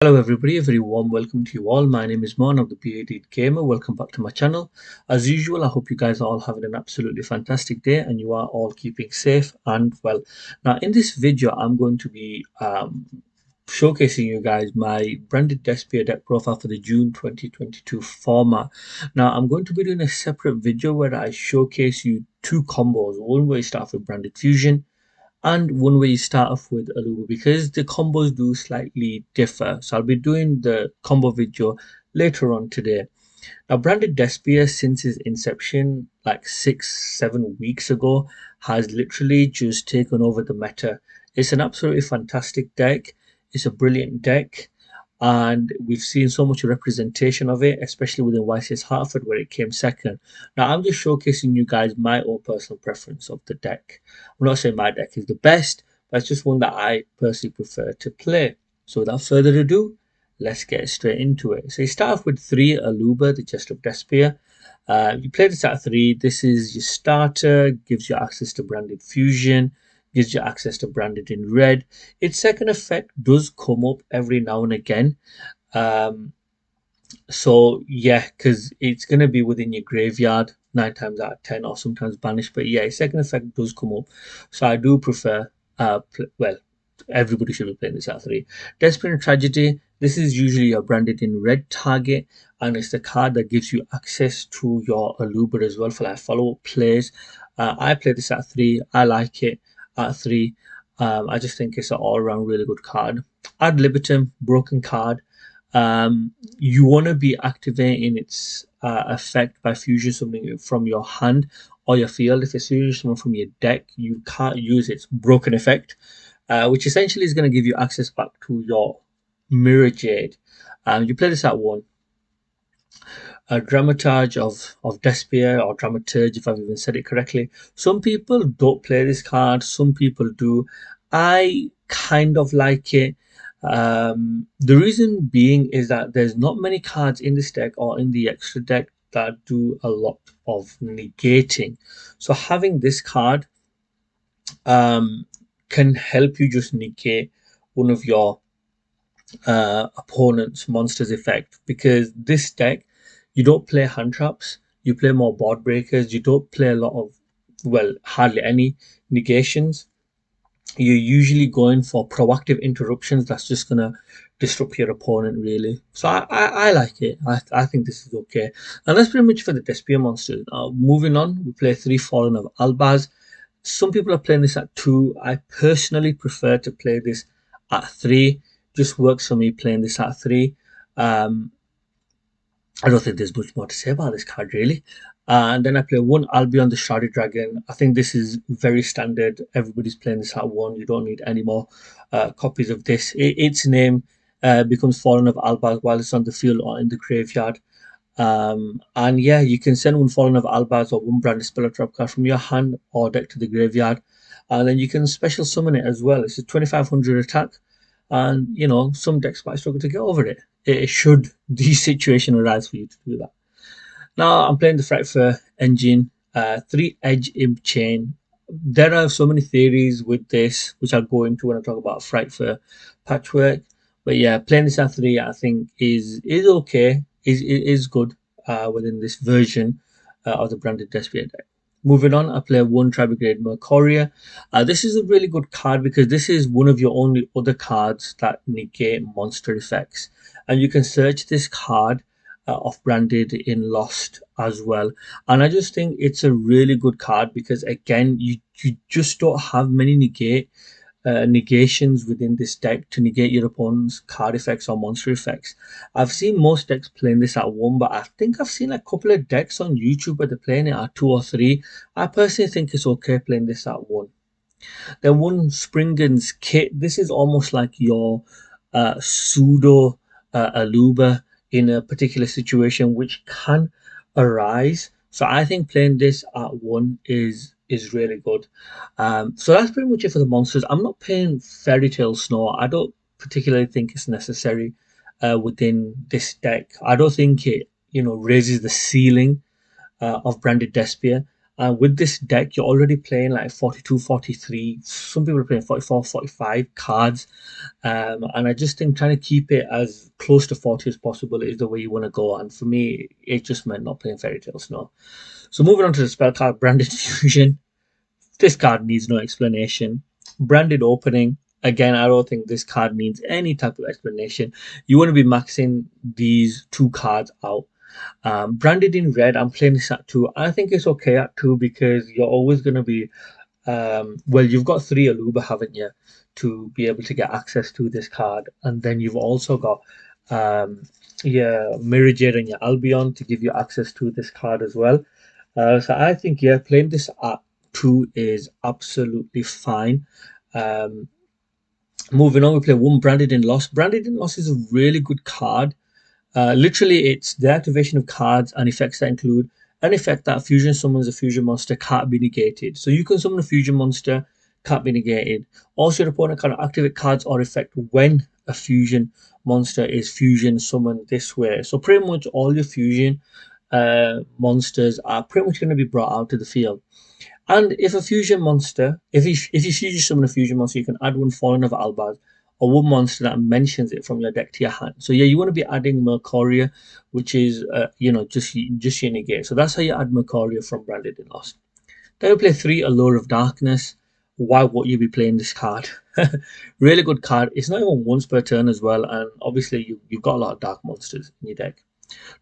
Hello everybody, a very warm welcome to you all. My name is Mon of the PAD Gamer. Welcome back to my channel. As usual, I hope you guys are all having an absolutely fantastic day and you are all keeping safe and well. Now in this video, I'm going to be showcasing you guys my branded Despia Deck profile for the June 2022 format. Now I'm going to be doing a separate video where I showcase you two combos. One where you start off with branded fusion and one way you start off with Aluba because the combos do slightly differ. So I'll be doing the combo video later on today. Now, branded Despia since its inception, like 6-7 weeks ago, has literally just taken over the meta. It's an absolutely fantastic deck. It's a brilliant deck, and we've seen so much representation of it, especially within YCS Hartford, where it came second. Now, I'm just showcasing you guys my own personal preference of the deck. I'm not saying my deck is the best, but it's just one that I personally prefer to play. So, without further ado, let's get straight into it. So you start off with 3 Aluba, the Chest of Despia. You play this at 3. This is your starter, gives you access to branded fusion, gives you access to branded in red. Its second effect does come up every now and again. Um, so yeah, because it's going to be within your graveyard 9 times out of 10 or sometimes banished. But yeah, its second effect does come up. So I do prefer, well, everybody should be playing this at 3. Desperate Tragedy. This is usually a branded in red target, and it's the card that gives you access to your Aluber as well for like follow up plays. I play this at 3. I like it at 3. I just think it's an all around really good card. Ad libitum, broken card. You want to be activating its effect by fusing something from your hand or your field. If it's fusing something from your deck, you can't use its broken effect, which essentially is going to give you access back to your mirror jade. You play this at 1. A dramaturge of Despia, or dramaturge if I've even said it correctly. Some people don't play this card, some people do. I kind of like it. The reason being is that there's not many cards in this deck or in the extra deck that do a lot of negating. So having this card um, can help you just negate one of your opponent's monster's effect, because this deck, you don't play hand traps, you play more board breakers, you don't play a lot of, well, hardly any negations. You're usually going for proactive interruptions that's just gonna disrupt your opponent really. So I like it. I think this is okay. And that's pretty much for the Despia monsters. Moving on, we play 3 Fallen of Albaz. Some people are playing this at 2. I personally prefer to play this at 3. Just works for me playing this at 3. Um, I don't think there's much more to say about this card really. And then I play 1 Albion the Shardy Dragon. I think this is very standard. Everybody's playing this at 1. You don't need any more copies of this. Its name becomes Fallen of Albaz while it's on the field or in the graveyard. And yeah, you can send 1 Fallen of Albaz or 1 branded spell or trap card from your hand or deck to the graveyard. And then you can special summon it as well. It's a 2500 attack. And you know, some decks might struggle to get over it. It should the situation arise for you to do that. Now I'm playing the Frightfur engine, 3 Edge Imp Chain. There are so many theories with this, which I'll go into when I talk about Frightfur patchwork. But yeah, playing this at 3, I think is okay, is good within this version of the branded Despia deck. Moving on, I play 1 Tribrigade Mercuria. This is a really good card because this is one of your only other cards that negate monster effects. And you can search this card off branded in Lost as well. And I just think it's a really good card because, again, you just don't have many negations within this deck to negate your opponent's card effects or monster effects. I've seen most decks playing this at 1, but I think I've seen a couple of decks on YouTube where they're playing it at 2 or 3. I personally think it's okay playing this at 1. Then 1 Springingskit. This is almost like your pseudo Aluba in a particular situation which can arise. So I think playing this at 1 is really good. So that's pretty much it for the monsters. I'm not playing Fairy Tale Snow. I don't particularly think it's necessary within this deck. I don't think it raises the ceiling of branded Despia. And with this deck, you're already playing like 42, 43. Some people are playing 44, 45 cards. And I just think trying to keep it as close to 40 as possible is the way you want to go. And for me, it just meant not playing Fairy Tales, no. So moving on to the spell card, Branded Fusion. This card needs no explanation. Branded Opening. Again, I don't think this card needs any type of explanation. You want to be maxing these two cards out. Branded in red, I'm playing this at 2. I think it's okay at 2 because you're always going to be, well, you've got 3 Aluba, haven't you, to be able to get access to this card. And then you've also got your Mirror Jade and your Albion to give you access to this card as well. So I think, yeah, playing this at 2 is absolutely fine. Um, Moving on, we play one Branded in Loss. Branded in Loss is a really good card. Literally, it's the activation of cards and effects that include an effect that fusion summons a fusion monster can't be negated. So you can summon a fusion monster, can't be negated. Also, your opponent can activate cards or effect when a fusion monster is fusion summoned this way. So pretty much all your fusion monsters are pretty much going to be brought out to the field. And if a fusion monster, if you fusion summon a fusion monster, you can add one Fallen of Albaz or one monster that mentions it from your deck to your hand. So yeah, you want to be adding Mercuria, which is just your negate. So that's how you add Mercuria from Branded in Lost. Then we play 3 Allure of Darkness. Why would you be playing this card? Really good card. It's not even once per turn as well, and obviously you've got a lot of dark monsters in your deck.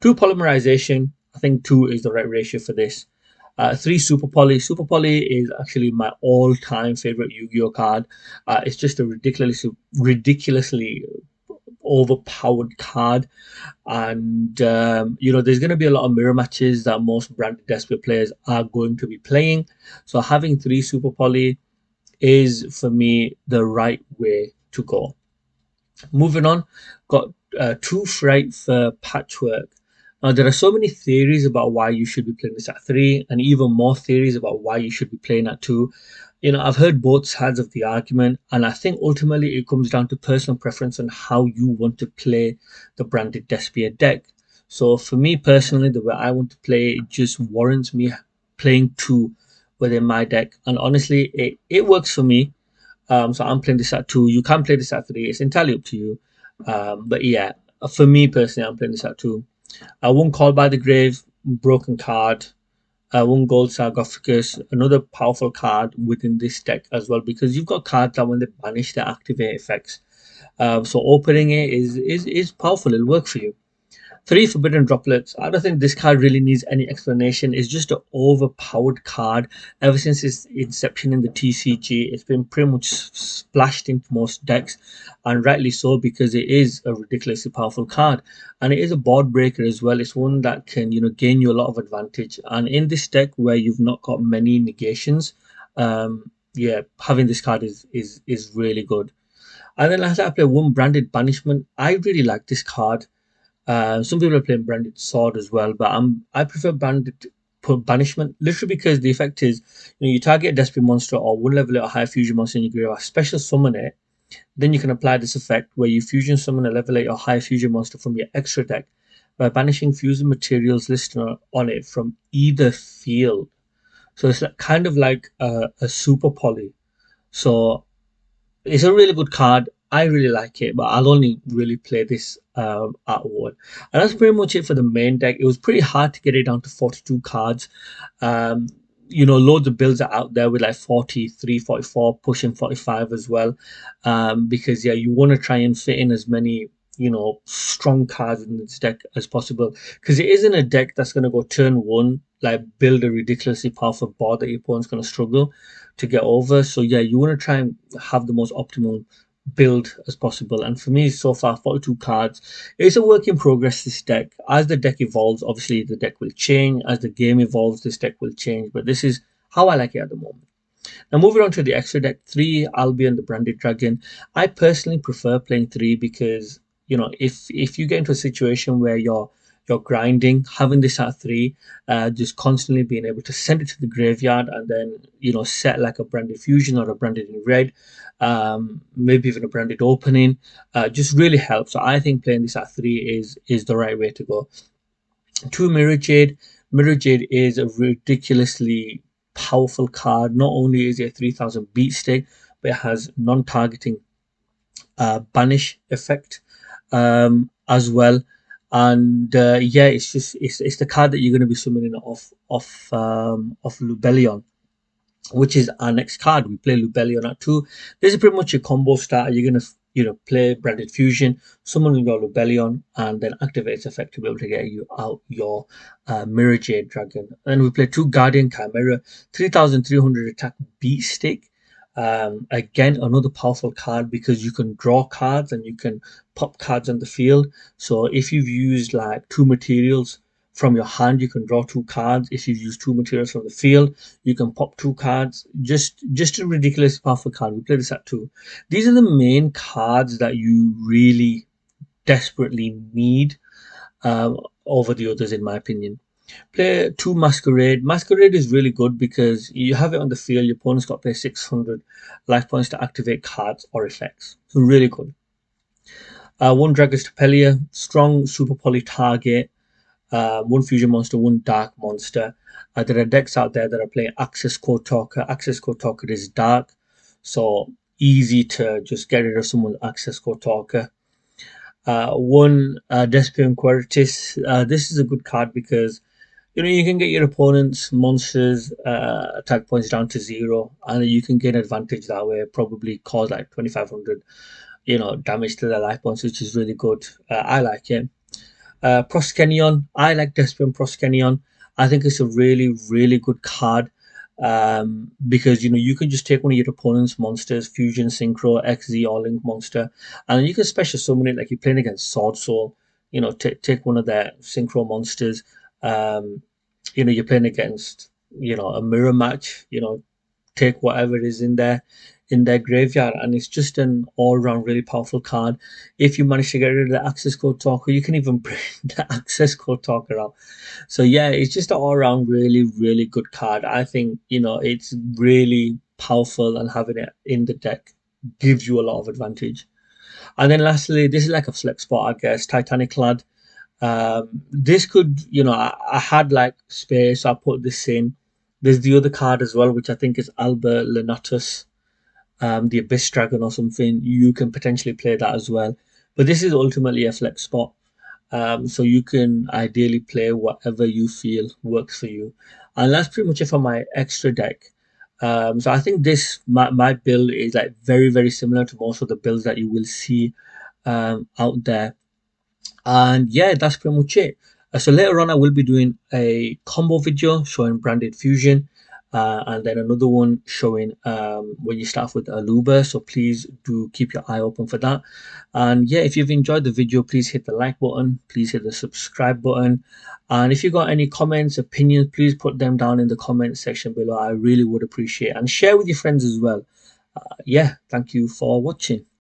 2 Polymerization. I think 2 is the right ratio for this. 3 Super Poly. Super Poly is actually my all-time favorite Yu-Gi-Oh card. It's just a ridiculously overpowered card, and there's going to be a lot of mirror matches that most branded Despia players are going to be playing. So having 3 Super Poly is for me the right way to go. Moving on, got 2 Fright for Patchwork. Now, there are so many theories about why you should be playing this at 3, and even more theories about why you should be playing at 2. I've heard both sides of the argument, and I think ultimately it comes down to personal preference on how you want to play the branded Despia deck. So, for me personally, the way I want to play it just warrants me playing 2 within my deck, and honestly, it works for me. So I'm playing this at 2. You can play this at 3. It's entirely up to you. But yeah, for me personally, I'm playing this at 2. One Call by the Grave, broken card. One Gold Sarcophagus, another powerful card within this deck as well, because you've got cards that when they banish, they activate effects. So opening it is powerful. It'll work for you. 3 Forbidden Droplets. I don't think this card really needs any explanation. It's just an overpowered card. Ever since its inception in the TCG, it's been pretty much splashed into most decks, and rightly so, because it is a ridiculously powerful card. And it is a board breaker as well. It's one that can, gain you a lot of advantage. And in this deck where you've not got many negations, yeah, having this card is really good. And then last I play one Branded Banishment. I really like this card. Some people are playing Branded Sword as well, but I prefer Branded Banishment, literally because the effect is, you target a Desperate monster or one level or higher fusion monster in your graveyard, special summon it, then you can apply this effect where you fusion summon a level 8 or higher fusion monster from your extra deck by banishing fusion materials listed on it from either field. So it's kind of like a super poly. So it's a really good card. I really like it, but I'll only really play this at one. And that's pretty much it for the main deck. It was pretty hard to get it down to 42 cards. Um, loads of builds are out there with like 43, 44, pushing 45 as well. Because, yeah, you want to try and fit in as many, strong cards in this deck as possible. Because it isn't a deck that's going to go turn 1, like build a ridiculously powerful board that your opponent's going to struggle to get over. So yeah, you want to try and have the most optimal build as possible. And for me, so far, 42 cards. It's a work in progress, this deck. As the deck evolves, obviously the deck will change. As the game evolves, this deck will change. But this is how I like it at the moment. Now moving on to the extra deck, 3 Albion, the Branded Dragon. I personally prefer playing 3 because, if you get into a situation where you're grinding, having this at 3, just constantly being able to send it to the graveyard and then, set like a Branded Fusion or a Branded in Red, maybe even a Branded Opening, just really helps. So I think playing this at 3 is the right way to go. 2 Mirror Jade. Mirror Jade is a ridiculously powerful card. Not only is it a 3000 beat stick, but it has non-targeting banish effect as well. And yeah, it's the card that you're going to be summoning off Lubellion, which is our next card. We play Lubellion at 2. This is pretty much a combo starter. You're gonna play Branded Fusion, summon your Lubellion, and then activate its effect to be able to get you out your Mirror Jade Dragon. And we play 2 Guardian Chimera, 3300 attack beat stick. Again, another powerful card because you can draw cards and you can pop cards on the field. So if you've used like 2 materials from your hand, you can draw 2 cards. If you've used 2 materials from the field, you can pop 2 cards. Just a ridiculous powerful card. We play this at 2. These are the main cards that you really desperately need over the others, in my opinion. Play 2 Masquerade. Masquerade is really good because you have it on the field. Your opponent's got to pay 600 life points to activate cards or effects. So really good. 1 Dragon's Tepelia, strong super poly target. 1 fusion monster, 1 dark monster. There are decks out there that are playing Access Code Talker. Access Code Talker is dark, so easy to just get rid of someone's Access Code Talker. 1 Despia Deck. This is a good card because you can get your opponent's monsters attack points down to 0, and you can gain advantage that way. Probably cause like 2500, damage to their life points, which is really good. I like it. Proskenion. I like Despian Proskenion. I think it's a really, really good card because you can just take one of your opponent's monsters, Fusion, Synchro, XZ, or Link monster, and you can special summon it like you're playing against Sword Soul. Take one of their Synchro monsters. You're playing against a mirror match. Take whatever is in their graveyard, and it's just an all-round really powerful card. If you manage to get rid of the Access Code Talker, you can even bring the Access Code Talker out. So yeah, it's just an all-round really, really good card. I think it's really powerful, and having it in the deck gives you a lot of advantage. And then lastly, this is like a flex spot, I guess. Titanic Lad. This could, I had like space, so I put this in. There's the other card as well, which I think is Alba Lenatus, the Abyss Dragon or something. You can potentially play that as well. But this is ultimately a flex spot. So you can ideally play whatever you feel works for you. And that's pretty much it for my extra deck. So I think my build is like very, very similar to most of the builds that you will see out there. And yeah, that's pretty much it. So later on I will be doing a combo video showing Branded Fusion, and then another one showing when you start with Aluba. So please do keep your eye open for that. And yeah, if you've enjoyed the video, please hit the like button, please hit the subscribe button, and if you got any comments, opinions, please put them down in the comment section below. I really would appreciate it, and share with your friends as well. Yeah, thank you for watching.